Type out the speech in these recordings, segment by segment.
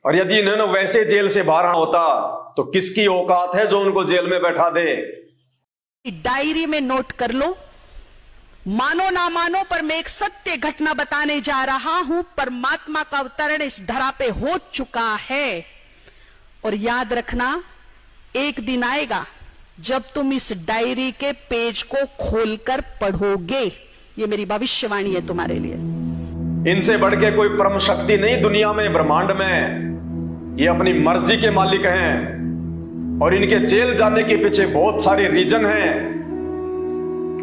और यदि इन्होंने वैसे जेल से बाहर आना होता तो किसकी औकात है जो उनको जेल में बैठा दे। डायरी में नोट कर लो, मानो ना मानो पर मैं एक सत्य घटना बताने जा रहा हूं। परमात्मा का अवतरण इस धरा पे हो चुका है और याद रखना एक दिन आएगा जब तुम इस डायरी के पेज को खोलकर पढ़ोगे। ये मेरी भविष्यवाणी है तुम्हारे लिए। इनसे बढ़ के कोई परम शक्ति नहीं दुनिया में, ब्रह्मांड में। ये अपनी मर्जी के मालिक हैं और इनके जेल जाने के पीछे बहुत सारे रीजन हैं।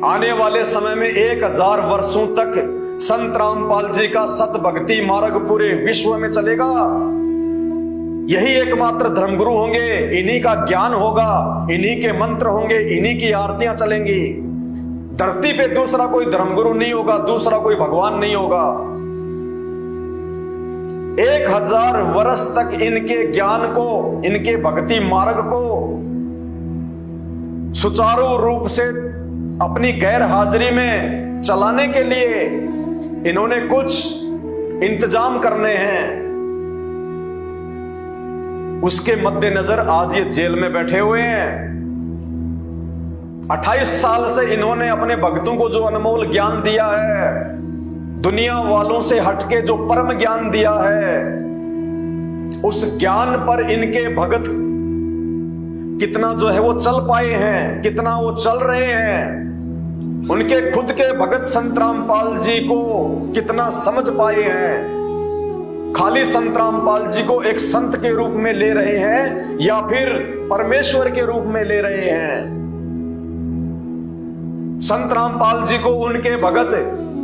आने वाले समय में 1000 वर्षों तक संत रामपाल जी का सत भक्ति मार्ग पूरे विश्व में चलेगा। यही एकमात्र धर्मगुरु होंगे, इन्हीं का ज्ञान होगा, इन्हीं के मंत्र होंगे, इन्हीं की आरतियां चलेंगी। धरती पे दूसरा कोई धर्मगुरु नहीं होगा, दूसरा कोई भगवान नहीं होगा। 1000 वर्ष तक इनके ज्ञान को, इनके भक्ति मार्ग को सुचारू रूप से अपनी गैर हाजिरी में चलाने के लिए इन्होंने कुछ इंतजाम करने हैं। उसके मद्देनजर आज ये जेल में बैठे हुए हैं। 28 साल से इन्होंने अपने भक्तों को जो अनमोल ज्ञान दिया है, दुनिया वालों से हटके जो परम ज्ञान दिया है, उस ज्ञान पर इनके भगत कितना जो है वो चल पाए हैं, कितना वो चल रहे हैं। उनके खुद के भगत संत रामपाल जी को कितना समझ पाए हैं। खाली संत रामपाल जी को एक संत के रूप में ले रहे हैं या फिर परमेश्वर के रूप में ले रहे हैं। संत रामपाल जी को उनके भगत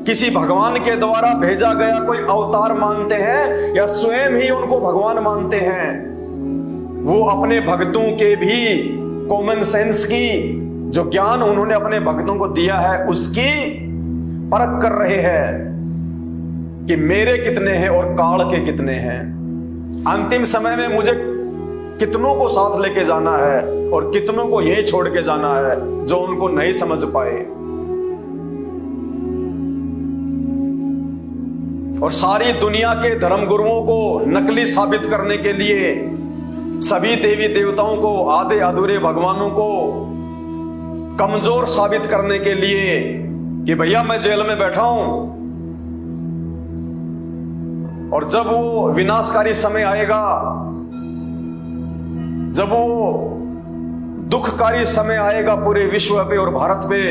किसी भगवान के द्वारा भेजा गया कोई अवतार मानते हैं या स्वयं ही उनको भगवान मानते हैं। वो अपने भक्तों के भी कॉमन सेंस की जो ज्ञान उन्होंने अपने भक्तों को दिया है उसकी परख कर रहे हैं कि मेरे कितने हैं और काल के कितने हैं। अंतिम समय में मुझे कितनों को साथ लेके जाना है और कितनों को यही छोड़ के जाना है जो उनको नहीं समझ पाए। और सारी दुनिया के धर्मगुरुओं को नकली साबित करने के लिए, सभी देवी देवताओं को, आधे अधूरे भगवानों को कमजोर साबित करने के लिए कि भैया मैं जेल में बैठा हूं, और जब वो विनाशकारी समय आएगा, जब वो दुखकारी समय आएगा पूरे विश्व पे और भारत पे,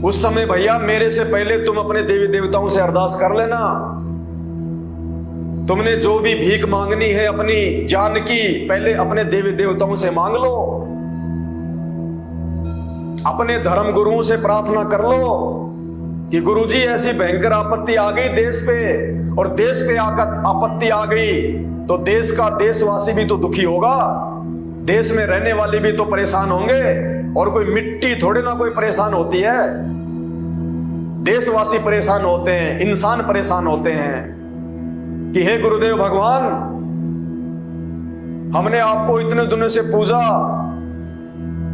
उस समय भैया मेरे से पहले तुम अपने देवी देवताओं से अरदास कर लेना। तुमने जो भी भीख मांगनी है अपनी जान की, पहले अपने देवी देवताओं से मांग लो। अपने धर्म गुरुओं से प्रार्थना कर लो कि गुरुजी ऐसी भयंकर आपत्ति आ गई देश पे, और देश पे आकर आपत्ति आ गई तो देश का देशवासी भी तो दुखी होगा, देश में रहने वाले भी तो परेशान होंगे। और कोई मिट्टी थोड़े ना कोई परेशान होती है, देशवासी परेशान होते हैं, इंसान परेशान होते हैं कि हे गुरुदेव भगवान, हमने आपको इतने दिनों से पूजा,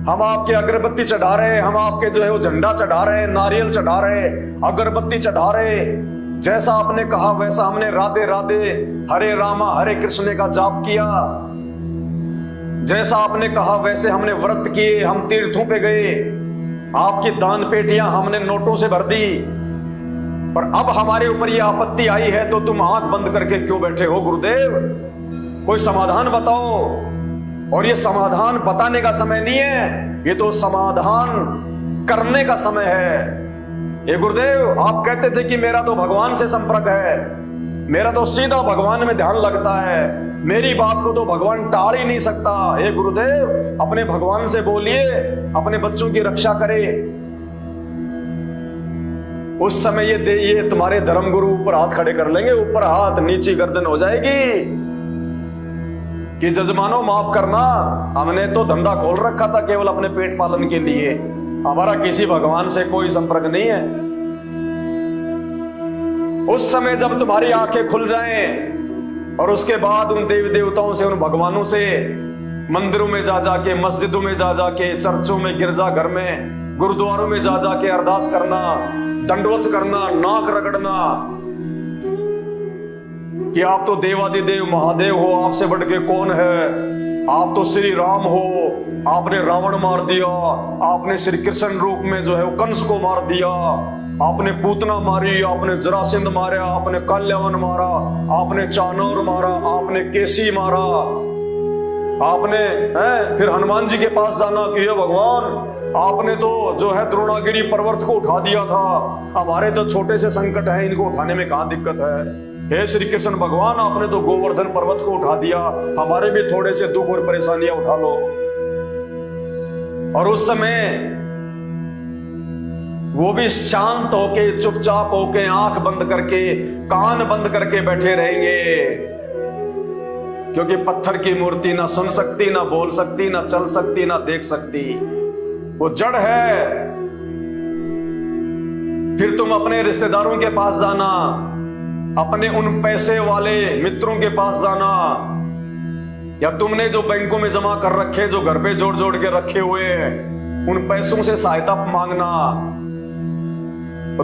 हम आपके अगरबत्ती चढ़ा रहे, हम आपके जो है वो झंडा चढ़ा रहे, नारियल चढ़ा रहे, अगरबत्ती चढ़ा रहे, जैसा आपने कहा वैसा हमने राधे राधे हरे रामा हरे कृष्ण का जाप किया, जैसा आपने कहा वैसे हमने व्रत किए, हम तीर्थों पे गए, आपकी दान पेटियां हमने नोटों से भर दी, पर अब हमारे ऊपर ये आपत्ति आई है तो तुम आंख बंद करके क्यों बैठे हो गुरुदेव? कोई समाधान बताओ। और ये समाधान बताने का समय नहीं है, ये तो समाधान करने का समय है। ये गुरुदेव आप कहते थे कि मेरा तो भगवान से संपर्क है, मेरा तो सीधा भगवान में ध्यान लगता है, मेरी बात को तो भगवान टाल ही नहीं सकता। हे गुरुदेव अपने भगवान से बोलिए, अपने बच्चों की रक्षा करे। उस समय ये तुम्हारे धर्मगुरु ऊपर हाथ खड़े कर लेंगे, ऊपर हाथ नीचे गर्दन हो जाएगी कि जजमानो माफ करना, हमने तो धंधा खोल रखा था केवल अपने पेट पालन के लिए, हमारा किसी भगवान से कोई संपर्क नहीं है। उस समय जब तुम्हारी आंखें खुल जाएं और उसके बाद उन देवी देवताओं से, उन भगवानों से मंदिरों में जा जाके, मस्जिदों में जा जाके, चर्चों में, गिरजा घर में, गुरुद्वारों में जा जाके अरदास करना, दंडवत करना, नाक रगड़ना, कि आप तो देवादिदेव महादेव हो, आपसे बढ़ के कौन है, आप तो श्री राम हो, आपने रावण मार दिया, आपने श्री कृष्ण रूप में जो है वो कंस को मार दिया, आपने पूतना मारी, आपने जरासंध मारा, आपने काल्यावन मारा, आपने चाणूर मारा, आपने केसी मारा, आपने फिर हनुमान जी के पास जाना कि हे भगवान आपने तो जो है द्रोणागिरी पर्वत को उठा दिया था, हमारे तो छोटे से संकट है, इनको उठाने में कहां दिक्कत है। हे श्री कृष्ण भगवान आपने तो गोवर्धन पर्वत को उठा दिया, हमारे भी थोड़े से दुख और परेशानियां उठा लो। और उस समय वो भी शांत होके, चुपचाप होके, आंख बंद करके, कान बंद करके बैठे रहेंगे, क्योंकि पत्थर की मूर्ति ना सुन सकती, ना बोल सकती, ना चल सकती, ना देख सकती, वो जड़ है। फिर तुम अपने रिश्तेदारों के पास जाना, अपने उन पैसे वाले मित्रों के पास जाना, या तुमने जो बैंकों में जमा कर रखे, जो घर पे जोड़ जोड़ के रखे हुए, उन पैसों से सहायता मांगना,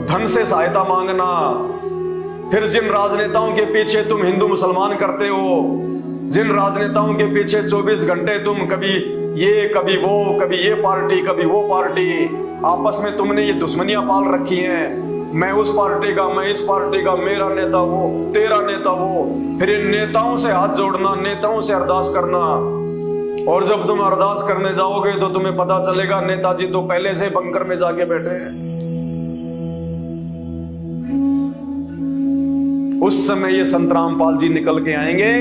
धन से सहायता मांगना। फिर जिन राजनेताओं के पीछे तुम हिंदू मुसलमान करते हो, जिन राजनेताओं के पीछे 24 घंटे तुम कभी ये कभी वो, कभी ये पार्टी कभी वो पार्टी, आपस में तुमने ये दुश्मनियां पाल रखी हैं, मैं उस पार्टी का, मैं इस पार्टी का, मेरा नेता वो, तेरा नेता वो। फिर इन नेताओं से हाथ जोड़ना, नेताओं से अरदास करना, और जब तुम अरदास करने जाओगे तो तुम्हें पता चलेगा नेताजी तो पहले से बंकर में जाके बैठे हैं। उस समय ये संत रामपाल जी निकल के आएंगे,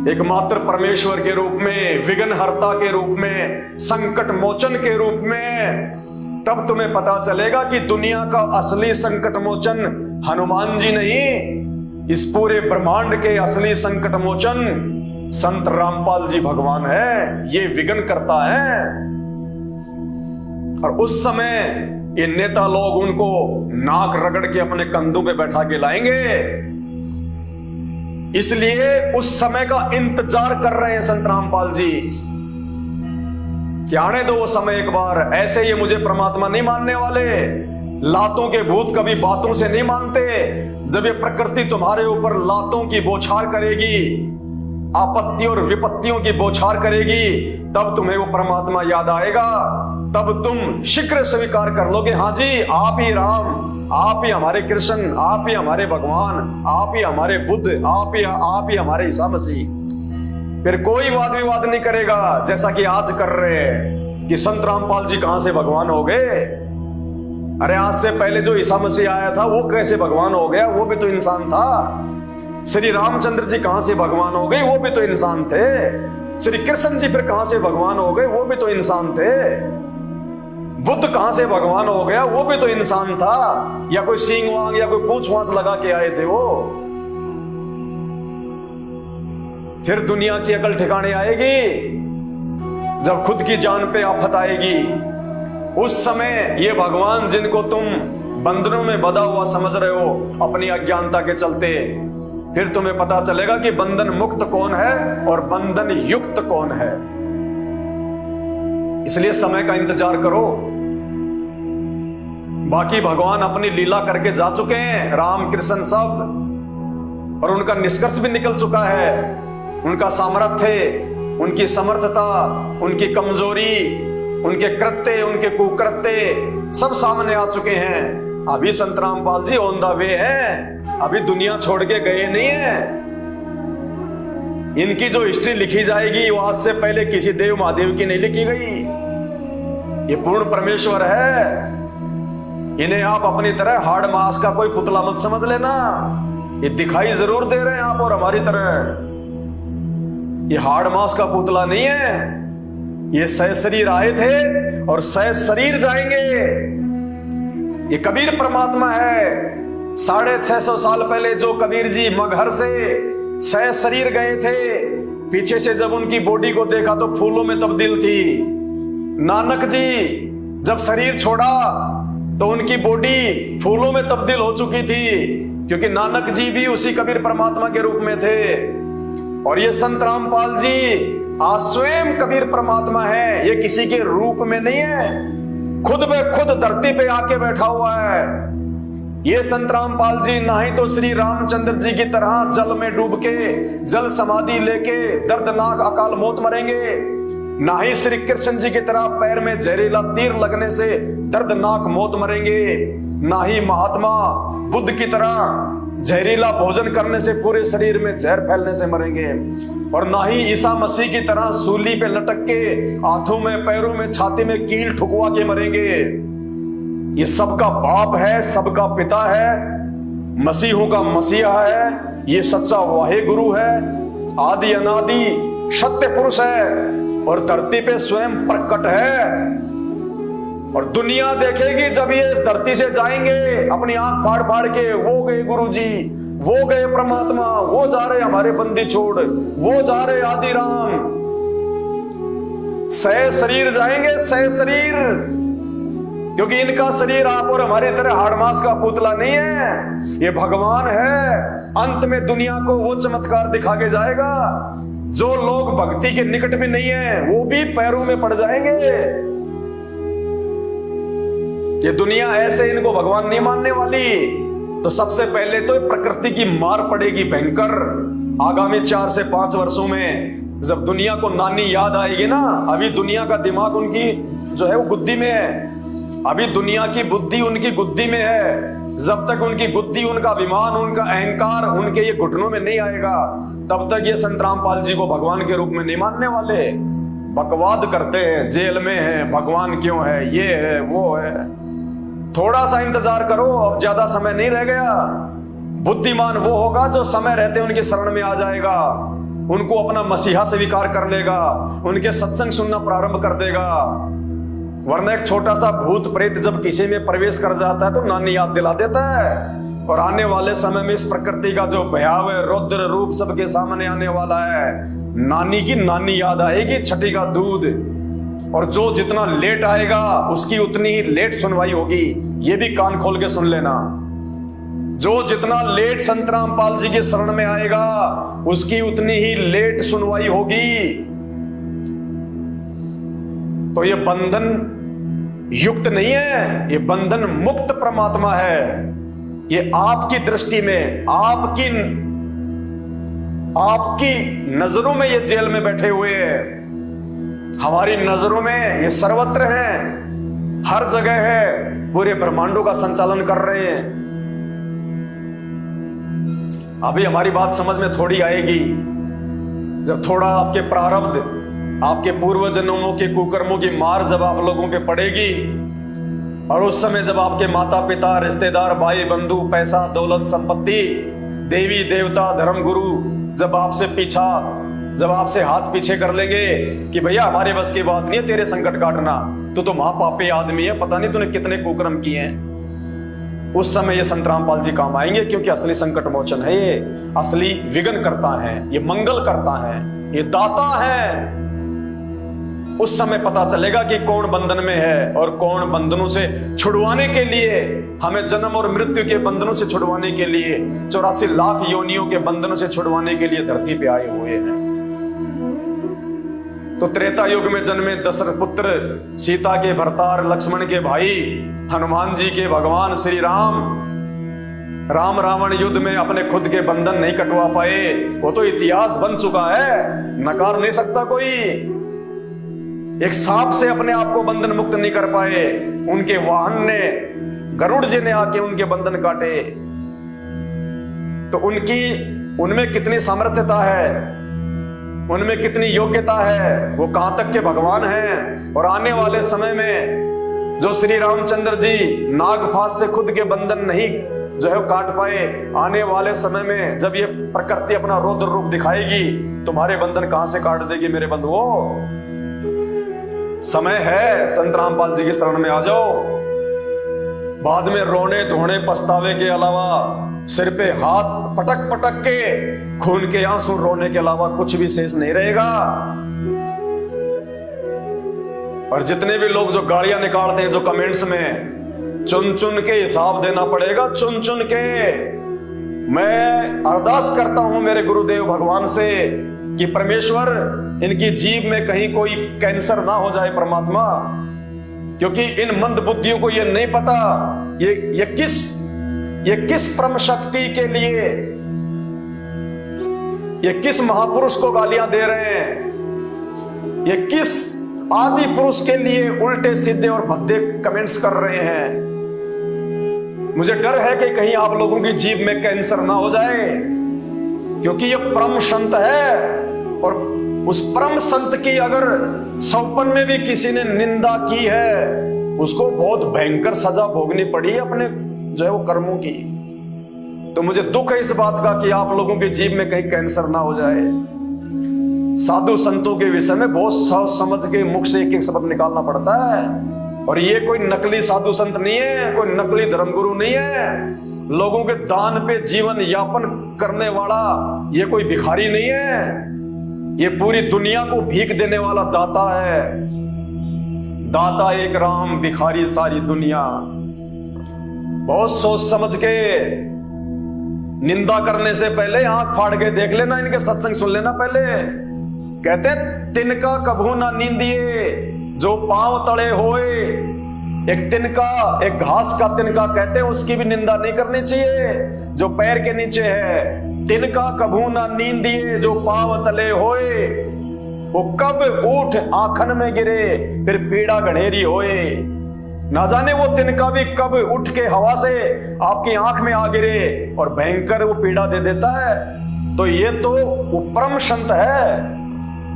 एकमात्र परमेश्वर के रूप में, विघ्नहर्ता के रूप में, संकट मोचन के रूप में। तब तुम्हें पता चलेगा कि दुनिया का असली संकट मोचन हनुमान जी नहीं, इस पूरे ब्रह्मांड के असली संकट मोचन संत रामपाल जी भगवान है, ये विघ्न करता है। और उस समय ये नेता लोग उनको नाक रगड़ के अपने कंधों पे बैठा के लाएंगे। इसलिए उस समय का इंतजार कर रहे हैं संत रामपाल जी कि आने दो वो समय एक बार। ऐसे ये मुझे परमात्मा नहीं मानने वाले, लातों के भूत कभी बातों से नहीं मानते। जब ये प्रकृति तुम्हारे ऊपर लातों की बौछार करेगी, आपत्ति और विपत्तियों की बौछार करेगी, तब तुम्हें वो परमात्मा याद आएगा। तब तुम शीघ्र स्वीकार कर लोगे, हाँ जी आप ही राम, आप ही हमारे कृष्ण, आप ही हमारे भगवान, आप ही हमारे बुद्ध, आप ही हमारे ईसा मसीह। फिर कोई वाद विवाद नहीं करेगा जैसा कि आज कर रहे हैं कि संत रामपाल जी कहां से भगवान हो गए। अरे आज से पहले जो ईसा मसीह आया था वो कैसे भगवान हो गया, वो भी तो इंसान था। श्री रामचंद्र जी कहां से भगवान हो गए, वो भी तो इंसान थे। श्री कृष्ण जी फिर कहां से भगवान हो गए, वो भी तो इंसान थे। बुद्ध कहां से भगवान हो गया, वो भी तो इंसान था, या कोई सींग वांग या कोई पूंछ वांस लगा के आए थे वो। फिर दुनिया की अकल ठिकाने आएगी जब खुद की जान पे आफत आएगी। उस समय ये भगवान जिनको तुम बंधनों में बंधा हुआ समझ रहे हो अपनी अज्ञानता के चलते, फिर तुम्हें पता चलेगा कि बंधन मुक्त कौन है और बंधन युक्त कौन है। इसलिए समय का इंतजार करो। बाकी भगवान अपनी लीला करके जा चुके हैं, राम कृष्ण सब, और उनका निष्कर्ष भी निकल चुका है। उनका सामर्थ्य, उनकी समर्थता, उनकी कमजोरी, उनके कृत्य, उनके कुकृत्य सब सामने आ चुके हैं। अभी संत Rampal ji on the way हैं, अभी दुनिया छोड़ के गए नहीं है। इनकी जो हिस्ट्री लिखी जाएगी वो आज से पहले किसी देव महादेव की नहीं लिखी गई। ये पूर्ण परमेश्वर है। इन्हें आप अपनी तरह हाड़ मास का कोई पुतला मत समझ लेना। ये दिखाई जरूर दे रहे हैं आप और हमारी तरह, ये हाड़ मास का पुतला नहीं है। ये सहशरीर आए थे और सहशरीर जाएंगे। ये कबीर परमात्मा है। 650 साल पहले जो कबीर जी मगहर से सहशरीर गए थे, पीछे से जब उनकी बॉडी को देखा तो फूलों में तब्दील थी। नानक जी जब शरीर छोड़ा तो उनकी बॉडी फूलों में तब्दील हो चुकी थी, क्योंकि नानक जी भी उसी कबीर परमात्मा के रूप में थे। और ये संत रामपाल जी आज स्वयं कबीर परमात्मा है, ये किसी के रूप में नहीं है, खुद में खुद धरती पे आके बैठा हुआ है। ये संत रामपाल जी ना ही तो श्री रामचंद्र जी की तरह जल में डूब के जल समाधि लेके दर्दनाक अकाल मौत मरेंगे, ना ही श्री कृष्ण जी की तरह पैर में जहरीला तीर लगने से दर्दनाक मौत मरेंगे, ना ही महात्मा बुद्ध की तरह जहरीला भोजन करने से पूरे शरीर में जहर फैलने से मरेंगे, और ना ही ईसा मसीह की तरह सूली पे लटक के हाथों में पैरों में छाती में कील ठुकवा के मरेंगे। ये सबका बाप है, सबका पिता है, मसीहों का मसीहा है, ये सच्चा वाहे गुरु है, आदि अनादि सत्य पुरुष है और धरती पे स्वयं प्रकट है। और दुनिया देखेगी जब ये इस धरती से जाएंगे अपनी आंख फाड़ फाड़ के, वो गए गुरु जी, वो गए परमात्मा, वो जा रहे हमारे बंदी छोड़, वो जा रहे आदि राम। सह शरीर जाएंगे, सह शरीर, क्योंकि इनका शरीर आप और हमारी तरह हाड़ मांस का पुतला नहीं है, ये भगवान है। अंत में दुनिया को वो चमत्कार दिखा के जाएगा जो लोग भक्ति के निकट भी नहीं है वो भी पैरों में पड़ जाएंगे। ये दुनिया ऐसे इनको भगवान नहीं मानने वाली। तो सबसे पहले तो प्रकृति की मार पड़ेगी भयंकर। आगामी 4 से 5 वर्षों में जब दुनिया को नानी याद आएगी ना, अभी दुनिया का दिमाग उनकी जो है वो गुद्दी में है, अभी दुनिया की बुद्धि उनकी गुद्दी में है। जब तक उनकी गुद्दी, उनका अभिमान, उनका अहंकार उनके ये घुटनों में नहीं आएगा, तब तक ये संत रामपाल जी को भगवान के रूप में नहीं मानने वाले। बकवाद करते हैं, जेल में है, भगवान क्यों है, ये है, वो है। थोड़ा सा इंतजार करो, अब ज्यादा समय नहीं रह गया। बुद्धिमान वो होगा जो समय रहते उनकी शरण में आ जाएगा, उनको अपना मसीहा स्वीकार कर लेगा, उनके सत्संग सुनना प्रारंभ कर देगा। वरना एक छोटा सा भूत प्रेत जब किसी में प्रवेश कर जाता है तो नानी याद दिला देता है। और आने वाले समय में इस प्रकृति का जो भयावह रौद्र रूप सबके सामने आने वाला है, नानी की नानी याद आएगी, छठी का दूध। और जो जितना लेट आएगा उसकी उतनी ही लेट सुनवाई होगी, ये भी कान खोल के सुन लेना। जो जितना लेट संत रामपाल जी के शरण में आएगा उसकी उतनी ही लेट सुनवाई होगी। तो ये बंधन युक्त नहीं है, ये बंधन मुक्त परमात्मा है। ये आपकी दृष्टि में, आपकी नजरों में ये जेल में बैठे हुए हैं। हमारी नजरों में ये सर्वत्र हैं, हर जगह है, पूरे ब्रह्मांडों का संचालन कर रहे हैं। अभी हमारी बात समझ में थोड़ी आएगी जब थोड़ा आपके प्रारब्ध, आपके पूर्व जन्मों के कुकर्मों की मार जब आप लोगों पे पड़ेगी, और उस समय जब आपके माता पिता, रिश्तेदार, भाई बंधु, पैसा, दौलत, संपत्ति, देवी देवता, धर्म गुरु जब आपसे हाथ पीछे कर लेंगे कि भैया हमारे बस की बात नहीं है तेरे संकट काटना, तो महापापी आदमी है, पता नहीं तूने कितने कुकर्म किए हैं। उस समय ये संत रामपाल जी काम आएंगे, क्योंकि असली संकट मोचन है, ये असली विघ्न करता है, ये मंगल करता है, ये दाता है। उस समय पता चलेगा कि कौन बंधन में है और कौन बंधनों से छुड़वाने के लिए, हमें जन्म और मृत्यु के बंधनों से छुड़वाने के लिए, 84 लाख योनियों के बंधनों से छुड़वाने के लिए धरती पे आए हुए हैं। तो त्रेता युग में जन्मे दशरथ पुत्र, सीता के भरतार, लक्ष्मण के भाई, हनुमान जी के भगवान श्री राम, राम रावण युद्ध में अपने खुद के बंधन नहीं कटवा पाए, वो तो इतिहास बन चुका है, नकार नहीं सकता कोई। एक सांप से अपने आप को बंधन मुक्त नहीं कर पाए, उनके वाहन ने, गरुड़ जी ने आके उनके बंधन काटे। तो उनमें कितनी सामर्थ्यता है, उनमें कितनी योग्यता है, वो कहां तक के भगवान हैं। और आने वाले समय में जो श्री रामचंद्र जी नागफास से खुद के बंधन नहीं जो है काट पाए, आने वाले समय में जब ये प्रकृति अपना रौद्र रूप दिखाएगी, तुम्हारे बंधन कहां से काट देगी मेरे बंधुओं। समय है, संत रामपाल जी की शरण में आ जाओ। बाद में रोने धोने पछतावे के अलावा, सिर पे हाथ पटक पटक के खून के आंसू रोने के अलावा कुछ भी शेष नहीं रहेगा। और जितने भी लोग जो गालियां निकालते हैं, जो कमेंट्स में, चुन चुन के हिसाब देना पड़ेगा, चुन चुन के। मैं अरदास करता हूं मेरे गुरुदेव भगवान से कि परमेश्वर इनकी जीभ में कहीं कोई कैंसर ना हो जाए परमात्मा, क्योंकि इन मंद बुद्धियों को ये नहीं पता ये किस ये किस परम शक्ति के लिए, ये किस महापुरुष को गालियां दे रहे हैं, ये किस आदि पुरुष के लिए उल्टे सीधे और भद्दे कमेंट्स कर रहे हैं। मुझे डर है कि कहीं आप लोगों की जीभ में कैंसर ना हो जाए, क्योंकि ये परम संत है और उस परम संत की अगर सौपन में भी किसी ने निंदा की है, उसको बहुत भयंकर सजा भोगनी पड़ी अपने जो है वो कर्मों की। तो मुझे दुख है इस बात का कि आप लोगों की जीभ में कहीं कैंसर ना हो जाए। साधु संतों के विषय में बहुत सोच समझ के मुख से एक एक शब्द निकालना पड़ता है, और ये कोई नकली साधु संत नहीं है, कोई नकली धर्मगुरु नहीं है, लोगों के दान पे जीवन यापन करने वाला ये कोई भिखारी नहीं है, ये पूरी दुनिया को भीख देने वाला दाता है। दाता एक राम, भिखारी सारी दुनिया। बहुत सोच समझ के निंदा करने से पहले आंख फाड़ के देख लेना, इनके सत्संग सुन लेना पहले। कहते हैं तिनका कभू ना नींदिए जो पांव तले होए। एक तिनका, एक घास का तिनका कहते हैं, उसकी भी निंदा नहीं करनी चाहिए जो पैर के नीचे है। तिनका कभू ना नींदिए जो पांव तले होए, वो कब ऊठ आंखन में गिरे फिर पीड़ा गणेरी होए। ना जाने वो तिनका भी कब उठ के हवा से आपकी आंख में आ गिरे और भयंकर वो पीड़ा दे देता है। तो ये तो वो परम संत है,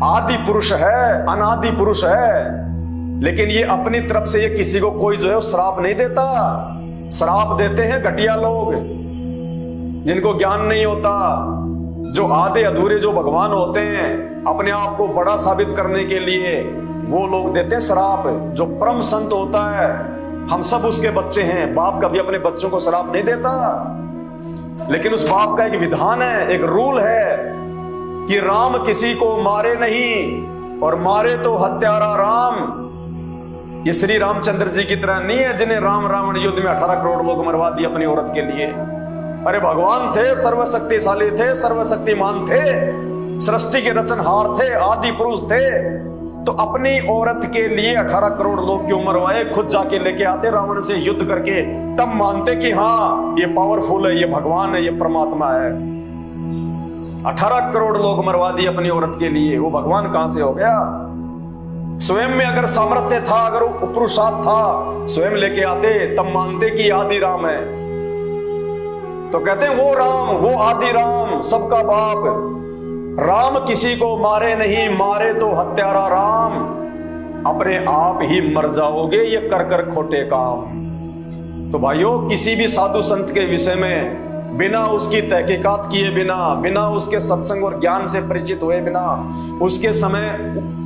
आदि पुरुष है, अनादि पुरुष है। लेकिन ये अपनी तरफ से ये किसी को कोई जो है श्राप नहीं देता। श्राप देते हैं घटिया लोग जिनको ज्ञान नहीं होता, जो आधे अधूरे जो भगवान होते हैं, अपने आप को बड़ा साबित करने के लिए वो लोग देते हैं श्राप। जो परम संत होता है, हम सब उसके बच्चे हैं। बाप कभी अपने बच्चों को श्राप नहीं देता, लेकिन उस बाप का एक विधान है, एक रूल है कि राम किसी को मारे नहीं और मारे तो हत्यारा राम। ये श्री रामचंद्र जी की तरह नहीं है जिन्हें राम रावण युद्ध में 18 करोड़ लोग मरवा दिए अपनी औरत के लिए। अरे भगवान थे, सर्वशक्तिशाली थे, सर्वशक्तिमान थे, सृष्टि के रचनहार थे, आदि पुरुष थे। तो अपनी औरत के लिए 18 करोड़ लोग क्यों मरवाए? खुद जाके लेके आते रावण से युद्ध करके, तब मानते कि हाँ ये पावरफुल है, ये भगवान है, ये परमात्मा है। 18 करोड़ लोग मरवा दिए अपनी औरत के लिए, वो भगवान कहां से हो गया? स्वयं में अगर सामर्थ्य था, अगर पुरुषार्थ था, स्वयं लेके आते, तब मानते कि आदि राम है। तो कहते हैं वो राम, वो आदि राम, सबका बाप। राम किसी को मारे नहीं, मारे तो हत्यारा राम। अपने आप ही मर जाओगे ये कर कर खोटे काम। तो भाइयों, किसी भी साधु संत के विषय में बिना उसकी तहकीकात किए बिना, बिना उसके सत्संग और ज्ञान से परिचित हुए बिना,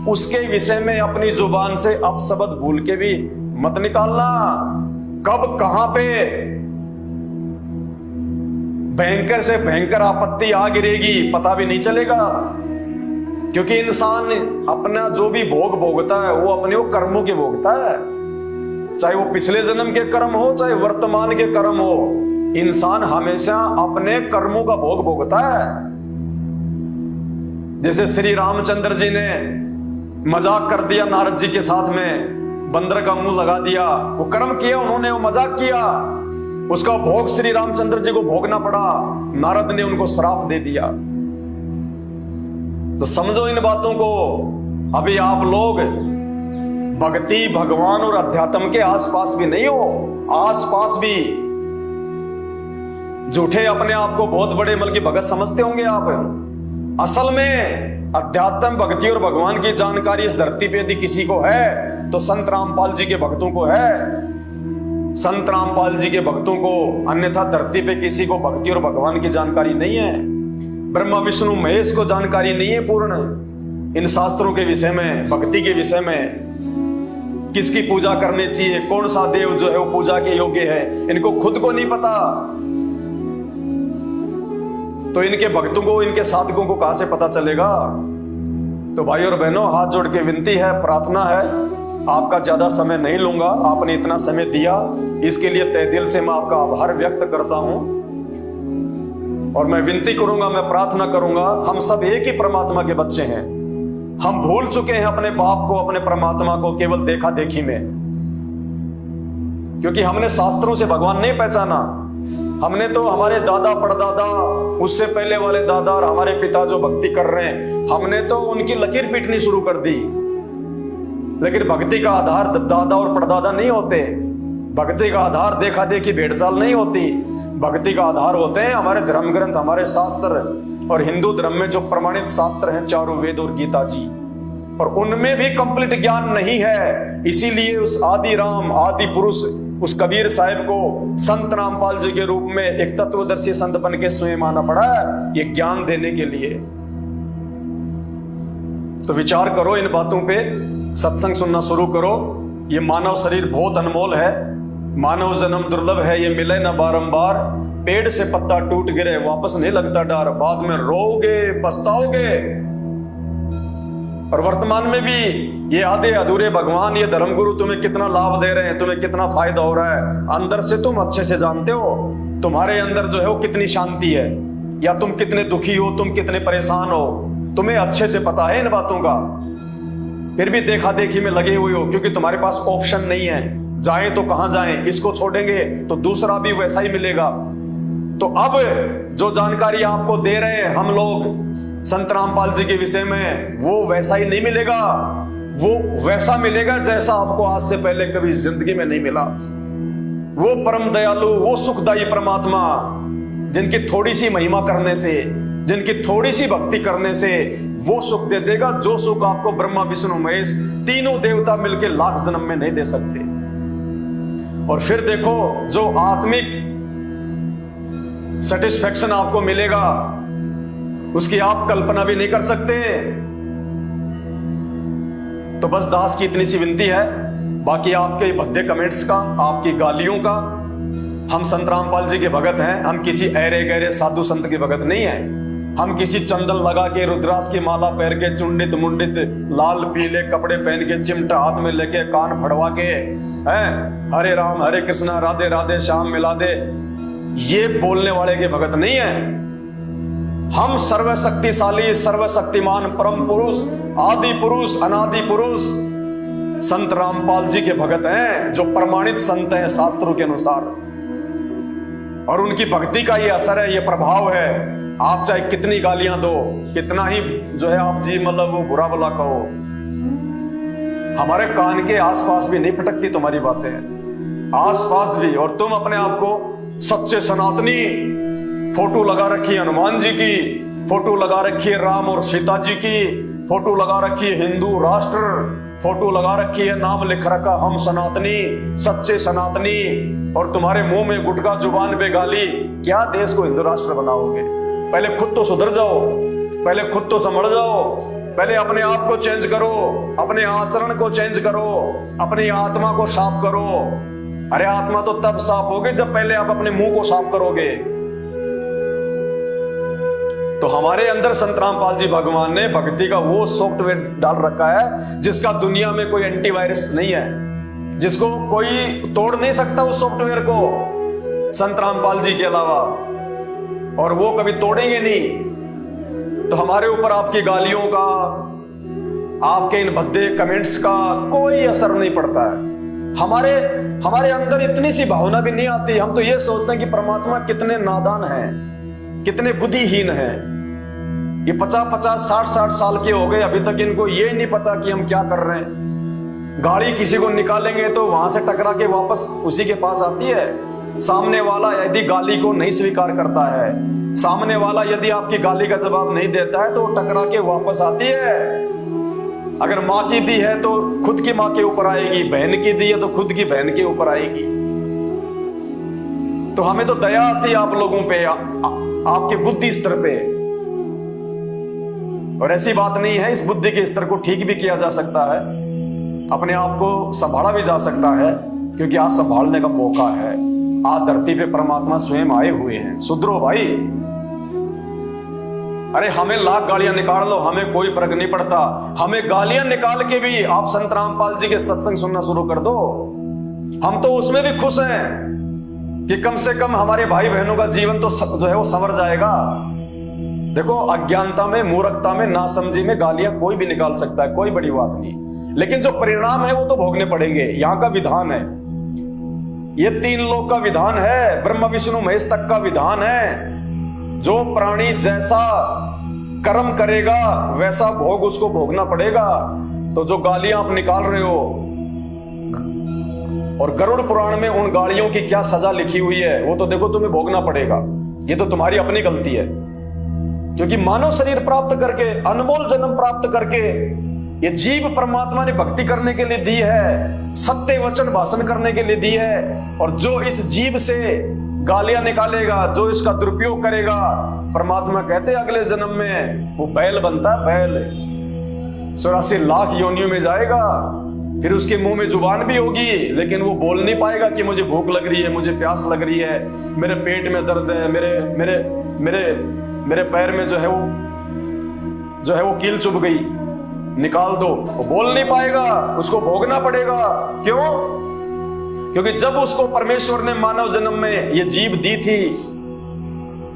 उसके विषय में अपनी जुबान से अपशब्द भूल के भी मत निकालना। कब कहां पे भयंकर से भयंकर आपत्ति आ गिरेगी पता भी नहीं चलेगा। क्योंकि इंसान अपना जो भी भोग भोगता है वो अपने वो कर्मों के भोगता है, चाहे वो पिछले जन्म के कर्म हो, चाहे वर्तमान के कर्म हो। इंसान हमेशा अपने कर्मों का भोग भोगता है। जैसे श्री रामचंद्र जी ने मजाक कर दिया नारद जी के साथ में, बंदर का मुंह लगा दिया, वो कर्म किया उन्होंने, वो मजाक किया, उसका भोग श्री रामचंद्र जी को भोगना पड़ा। नारद ने उनको श्राप दे दिया। तो समझो इन बातों को। अभी आप लोग भक्ति, भगवान और अध्यात्म के आसपास भी नहीं हो, आसपास भी झूठे अपने आप को बहुत बड़े मल की भगत समझते होंगे आप। असल में अध्यात्म, भक्ति और भगवान की जानकारी इस धरती पे यदि किसी को है तो संत रामपाल जी के भक्तों को है। संत रामपाल जी के भक्तों को, अन्यथा धरती पे किसी को भक्ति और भगवान की जानकारी नहीं है। ब्रह्मा विष्णु महेश को जानकारी नहीं है पूर्ण इन शास्त्रों के विषय में, भक्ति के विषय में, किसकी पूजा करनी चाहिए, कौन सा देव जो है वो पूजा के योग्य है, इनको खुद को नहीं पता। तो इनके भक्तों को, इनके साधकों को कहां से पता चलेगा? तो भाई और बहनों, हाथ जोड़ के विनती है, प्रार्थना है, आपका ज्यादा समय नहीं लूंगा। आपने इतना समय दिया, इसके लिए तहे दिल से मैं आपका आभार व्यक्त करता हूं। और मैं विनती करूंगा, मैं प्रार्थना करूंगा, हम सब एक ही परमात्मा के बच्चे हैं। हम भूल चुके हैं अपने बाप को, अपने परमात्मा को केवल देखा देखी में, क्योंकि हमने शास्त्रों से भगवान नहीं पहचाना, हमने तो हमारे दादा परदादा, उससे पहले वाले दादा और हमारे पिता जो भक्ति कर रहे हैं, हमने तो उनकी लकीर पीटनी शुरू कर दी। लेकिन भक्ति का आधार दादा और परदादा नहीं होते। भक्ति का आधार देखा देखी भेड़चाल नहीं होती। भक्ति का आधार होते हैं हमारे धर्म ग्रंथ, हमारे शास्त्र। और हिंदू धर्म में जो प्रमाणित शास्त्र हैं, चारों वेद और गीता जी, और उनमें भी कंप्लीट ज्ञान नहीं है। इसीलिए उस आदि राम, आदि पुरुष, उस कबीर साहिब को संत रामपाल जी के रूप में एक तत्वदर्शी संत बन के स्वयं आना पड़ा है, ये ज्ञान देने के लिए। तो विचार करो इन बातों पे, सत्संग सुनना शुरू करो। ये मानव शरीर बहुत अनमोल है, मानव जन्म दुर्लभ है, ये मिले ना बारंबार। पेड़ से पत्ता टूट गिरे वापस नहीं लगता डार, बाद में रोओगे पछताओगे। और वर्तमान में भी ये आधे अधूरे भगवान, ये धर्मगुरु तुम्हें कितना लाभ दे रहे हैं, तुम्हें कितना फायदा हो रहा है, अंदर से तुम अच्छे से जानते हो। तुम्हारे अंदर जो है वो कितनी शांति है, या तुम कितने दुखी हो, तुम कितने परेशान हो, तुम्हें अच्छे से पता है इन बातों का। फिर भी देखा देखी में लगे हुए हो, क्योंकि तुम्हारे पास ऑप्शन नहीं है। जाए तो कहां जाएं, इसको छोड़ेंगे तो दूसरा भी वैसा ही मिलेगा। तो अब जो जानकारी आपको दे रहे हैं हम लोग संत रामपाल जी के विषय में, वो वैसा ही नहीं मिलेगा। वो वैसा मिलेगा जैसा आपको आज से पहले कभी जिंदगी में नहीं मिला। वो परम दयालु, वो सुखदायी परमात्मा, जिनकी थोड़ी सी महिमा करने से, जिनकी थोड़ी सी भक्ति करने से वो सुख दे देगा, जो सुख आपको ब्रह्मा विष्णु महेश तीनों देवता मिलकर लाख जन्म में नहीं दे सकते। और फिर देखो जो आत्मिक सेटिस्फैक्शन आपको मिलेगा, उसकी आप कल्पना भी नहीं कर सकते। तो बस दास की इतनी सी विनती है, बाकी आपके भद्दे कमेंट्स का, आपकी गालियों का, हम संत रामपाल जी के भगत हैं। हम किसी ऐरे गहरे साधु संत के भगत नहीं हैं। हम किसी चंदन लगा के, रुद्राक्ष की माला पहन के, चुंडित मुंडित लाल पीले कपड़े पहन के, चिमटा हाथ में लेके, कान फड़वा के, हैं हरे राम हरे कृष्णा राधे राधे श्याम मिला दे, ये बोलने वाले के भगत नहीं है। हम सर्वशक्तिशाली, सर्वशक्तिमान परम पुरुष, आदि पुरुष, अनादि पुरुष संत रामपाल जी के भगत हैं, जो प्रमाणित संत हैं शास्त्रों के अनुसार। और उनकी भक्ति का ये असर है, ये प्रभाव है। आप चाहे कितनी गालियां दो, कितना ही जो है आप जी मतलब वो बुरा भला कहो, हमारे कान के आसपास भी नहीं फटकती तुम्हारी बातें, आसपास भी। और तुम अपने आप को सच्चे सनातनी, फोटो लगा रखी है हनुमान जी की, फोटो लगा रखी है राम और सीता जी की, फोटो लगा रखी है हिंदू राष्ट्र, फोटो लगा रखी है, नाम लिख रखा हम सनातनी, सच्चे सनातनी, और तुम्हारे मुंह में गुटखा जुबान पे गाली। क्या देश को हिंदू राष्ट्र बनाओगे? पहले खुद तो सुधर जाओ, पहले खुद तो संभल जाओ, पहले अपने आप को चेंज करो, अपने आचरण को चेंज करो, अपनी आत्मा को साफ करो। अरे आत्मा तो तब साफ होगी जब पहले आप अपने मुंह को साफ करोगे। तो हमारे अंदर संत रामपाल जी भगवान ने भक्ति का वो सॉफ्टवेयर डाल रखा है, जिसका दुनिया में कोई एंटीवायरस नहीं है, जिसको कोई तोड़ नहीं सकता उस सॉफ्टवेयर को, संत रामपाल जी के अलावा, और वो कभी तोड़ेंगे नहीं। तो हमारे ऊपर आपकी गालियों का, आपके इन भद्दे कमेंट्स का कोई असर नहीं पड़ता है। हमारे अंदर इतनी सी भावना भी नहीं आती। हम तो ये सोचते हैं कि परमात्मा कितने नादान हैं, कितने बुद्धिहीन हैं। ये 50-50, 60-60 साल के हो गए, अभी तक इनको ये नहीं पता कि हम क्या कर रहे हैं। गाड़ी किसी को निकालेंगे तो वहां से टकरा के वापस उसी के पास आती है। सामने वाला यदि गाली को नहीं स्वीकार करता है, सामने वाला यदि आपकी गाली का जवाब नहीं देता है, तो टकरा के वापस आती है। अगर माँ की दी है तो खुद की माँ के ऊपर आएगी, बहन की दी है तो खुद की बहन के ऊपर आएगी। तो हमें तो दया आती है आप लोगों पे, आपके बुद्धि स्तर पे। और ऐसी बात नहीं है, इस बुद्धि के स्तर को ठीक भी किया जा सकता है, अपने आप को संभाला भी जा सकता है, क्योंकि आज संभालने का मौका है। आज धरती पे परमात्मा स्वयं आए हुए हैं। सुधरो भाई। अरे हमें लाख गालियां निकाल लो, हमें कोई फर्क नहीं पड़ता। हमें गालियां निकाल के भी आप संत रामपाल जी के सत्संग सुनना शुरू कर दो, हम तो उसमें भी खुश हैं कि कम से कम हमारे भाई बहनों का जीवन तो जो है वो संवर जाएगा। देखो, अज्ञानता में, मूर्खता में, नासमझी में गालियां कोई भी निकाल सकता है, कोई बड़ी बात नहीं, लेकिन जो परिणाम है वो तो भोगने पड़ेंगे। यहां का विधान है। ये 3 लोक का विधान है, ब्रह्मा विष्णु महेश तक का विधान है। जो प्राणी जैसा कर्म करेगा वैसा भोग उसको भोगना पड़ेगा। तो जो गालियां आप निकाल रहे हो, और गरुड़ पुराण में उन गालियों की क्या सजा लिखी हुई है वो तो देखो, तुम्हें भोगना पड़ेगा। ये तो तुम्हारी अपनी गलती है, क्योंकि मानव शरीर प्राप्त करके, अनमोल जन्म प्राप्त करके, ये जीव परमात्मा ने भक्ति करने के लिए दी है, सत्य वचन भाषण करने के लिए दी है। और जो इस जीव से गालियां निकालेगा, जो इसका दुरुपयोग करेगा, परमात्मा कहते हैं अगले जन्म में वो बैल बनता है, बैल 84 लाख योनियों में जाएगा। फिर उसके मुंह में जुबान भी होगी, लेकिन वो बोल नहीं पाएगा कि मुझे भूख लग रही है, मुझे प्यास लग रही है, मेरे पेट में दर्द है, मेरे पैर में जो है वो कील चुभ गई, निकाल दो। वो बोल नहीं पाएगा, उसको भोगना पड़ेगा। क्यों? क्योंकि जब उसको परमेश्वर ने मानव जन्म में ये जीव दी थी,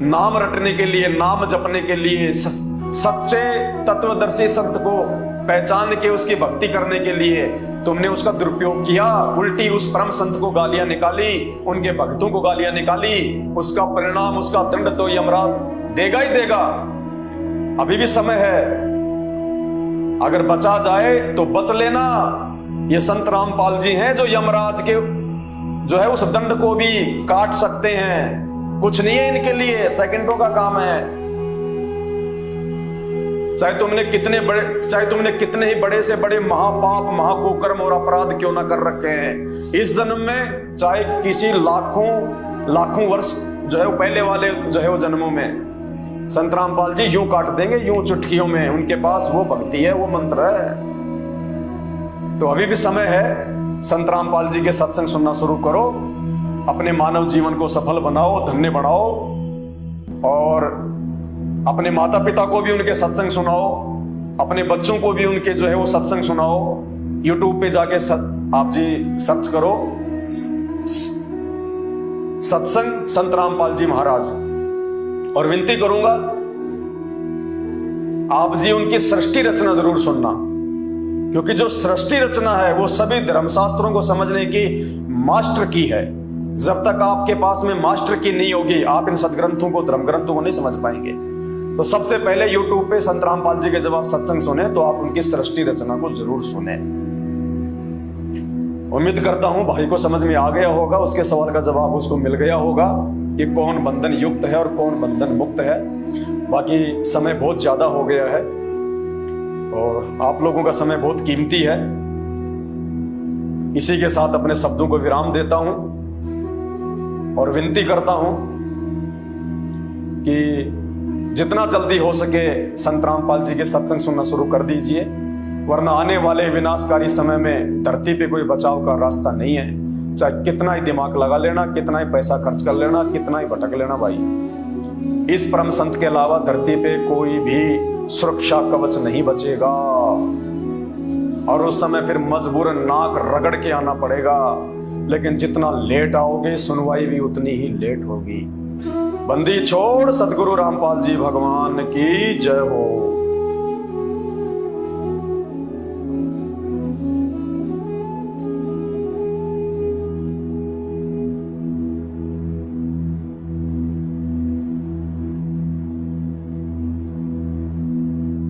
नाम रटने के लिए, नाम जपने के लिए, सच्चे तत्वदर्शी संत को पहचान के उसकी भक्ति करने के लिए, तुमने उसका दुरुपयोग किया, उल्टी उस परम संत को गालियां निकाली, उनके भक्तों को गालियां निकाली। उसका परिणाम, उसका दंड तो यमराज देगा ही देगा। अभी भी समय है, अगर बचा जाए तो बच लेना। ये संत रामपाल जी हैं जो यमराज के जो है उस दंड को भी काट सकते हैं। कुछ नहीं है इनके लिए, सेकंडों का काम है। चाहे तुमने कितने ही बड़े से बड़े महापाप, महाकुकर्म और अपराध क्यों ना कर रखे हैं इस जन्म में, चाहे किसी लाखों वर्ष जो है वो पहले वाले जो है वो जन्मों में, संत रामपाल जी यूं काट देंगे, यूं चुटकियों में। उनके पास वो भक्ति है, वो मंत्र है। तो अभी भी समय है, संत रामपाल जी के सत्संग सुनना शुरू करो, अपने मानव जीवन को सफल बनाओ, धन्य बनाओ, और अपने माता पिता को भी उनके सत्संग सुनाओ, अपने बच्चों को भी उनके जो है वो सत्संग सुनाओ। YouTube पे जाके आप जी सर्च करो सत्संग संत रामपाल जी महाराज, और विनती करूंगा आप जी उनकी सृष्टि रचना जरूर सुनना, क्योंकि जो सृष्टि रचना है वो सभी धर्मशास्त्रों को समझने की मास्टर की है। जब तक आपके पास में मास्टर की नहीं होगी, आप इन सदग्रंथों को, धर्म ग्रंथों को नहीं समझ पाएंगे। तो सबसे पहले YouTube पे संत रामपाल जी के जब आप सत्संग सुने तो आप उनकी सृष्टि रचना को जरूर सुने। उम्मीद करता हूं भाई को समझ में आ गया होगा, उसके सवाल का जवाब उसको मिल गया होगा कि कौन बंधन युक्त है और कौन बंधन मुक्त है। बाकी समय बहुत ज्यादा हो गया है और आप लोगों का समय बहुत कीमती है। इसी के साथ अपने शब्दों को विराम देता हूं और विनती करता हूं कि जितना जल्दी हो सके संत रामपाल जी के सत्संग सुनना शुरू कर दीजिए, वरना आने वाले विनाशकारी समय में धरती पे कोई बचाव का रास्ता नहीं है। चाहे कितना ही दिमाग लगा लेना, कितना ही पैसा खर्च कर लेना, कितना ही भटक लेना, भाई इस परम संत के अलावा धरती पे कोई भी सुरक्षा कवच नहीं बचेगा। और उस समय फिर मजबूरन नाक रगड़ के आना पड़ेगा, लेकिन जितना लेट आओगे सुनवाई भी उतनी ही लेट होगी। बंदी छोड़ सदगुरु रामपाल जी भगवान की जय हो।